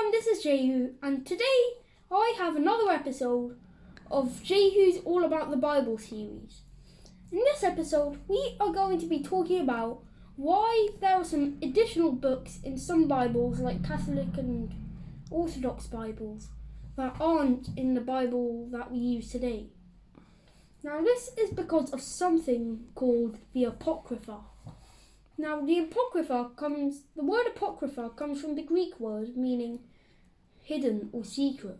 everyone, this is Jehu, and today I have another episode of Jehu's All About the Bible series. In this episode, we are going to be talking about why there are some additional books in some Bibles, like Catholic and Orthodox Bibles, that aren't in the Bible that we use today. Now, this is because of something called the Apocrypha. Now, the word Apocrypha comes from the Greek word meaning hidden or secret.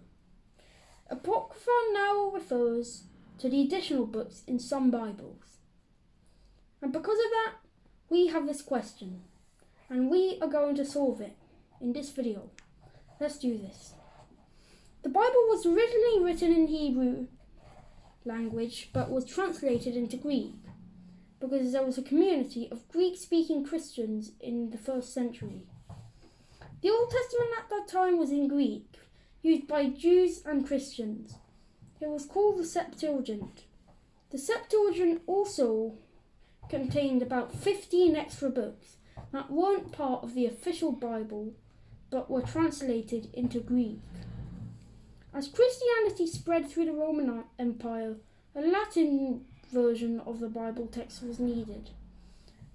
Apocrypha now refers to the additional books in some Bibles. And because of that, we have this question, and we are going to solve it in this video. Let's do this. The Bible was originally written in Hebrew language, but was translated into Greek, because there was a community of Greek-speaking Christians in the 1st century. The Old Testament at that time was in Greek, used by Jews and Christians. It was called the Septuagint. The Septuagint also contained about 15 extra books that weren't part of the official Bible, but were translated into Greek. As Christianity spread through the Roman Empire, a Latin version of the Bible text was needed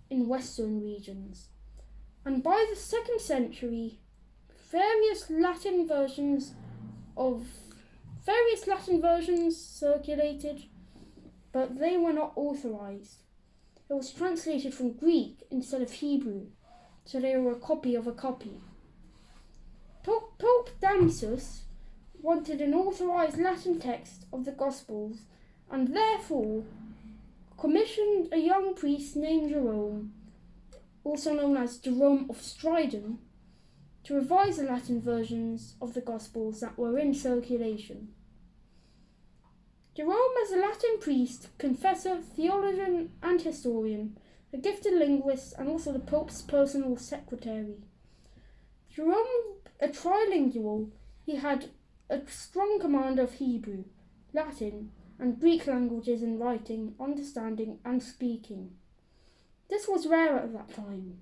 in Western regions, and by the 2nd century, various Latin versions circulated, but they were not authorized. It was translated from Greek instead of Hebrew, so they were a copy of a copy. Pope Damasus wanted an authorized Latin text of the Gospels, and therefore commissioned a young priest named Jerome, also known as Jerome of Stridon, to revise the Latin versions of the Gospels that were in circulation. Jerome, as a Latin priest, confessor, theologian and historian, a gifted linguist and also the Pope's personal secretary. Jerome, a trilingual, he had a strong command of Hebrew, Latin and Greek languages in writing, understanding and speaking. This was rare at that time.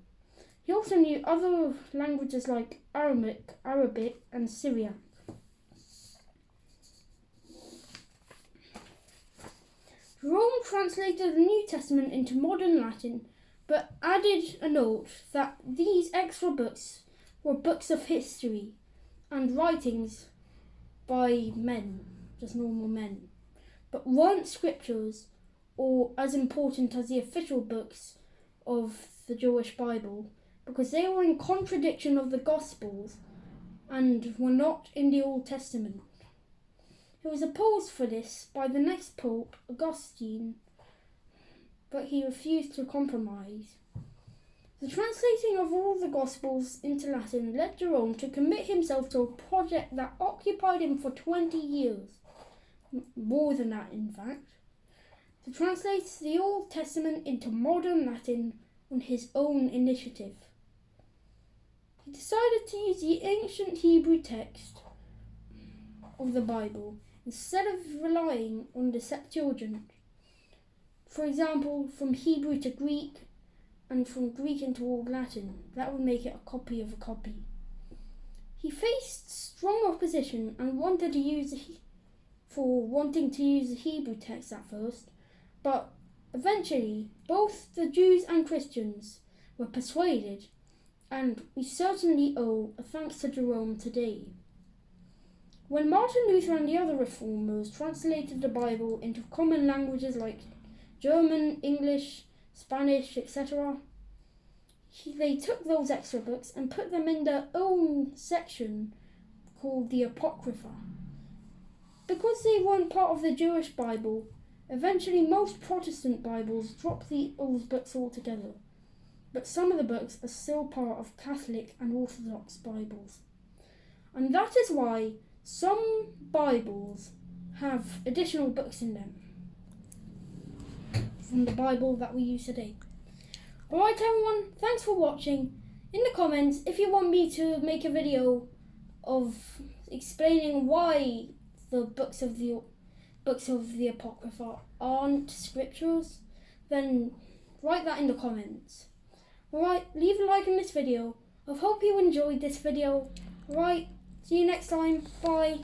He also knew other languages like Arabic and Syriac. Jerome translated the New Testament into modern Latin, but added a note that these extra books were books of history and writings by men, just normal men, but weren't scriptures or as important as the official books of the Jewish Bible, because they were in contradiction of the Gospels and were not in the Old Testament. He was opposed for this by the next Pope, Augustine, but he refused to compromise. The translating of all the Gospels into Latin led Jerome to commit himself to a project that occupied him for 20 years. More than that, in fact. To translate the Old Testament into modern Latin on his own initiative. He decided to use the ancient Hebrew text of the Bible instead of relying on the Septuagint. For example, from Hebrew to Greek and from Greek into Old Latin. That would make it a copy of a copy. He faced strong opposition and wanting to use the Hebrew text at first, but eventually both the Jews and Christians were persuaded, and we certainly owe a thanks to Jerome today. When Martin Luther and the other reformers translated the Bible into common languages like German, English, Spanish, etc., they took those extra books and put them in their own section called the Apocrypha. Because they weren't part of the Jewish Bible, eventually most Protestant Bibles dropped those books altogether, but some of the books are still part of Catholic and Orthodox Bibles. And that is why some Bibles have additional books in them from the Bible that we use today. Alright everyone, thanks for watching. In the comments, if you want me to make a video of explaining why the books of the Apocrypha aren't scriptures, then write that in the comments. Alright, leave a like on this video. I hope you enjoyed this video. Alright, See you next time. Bye.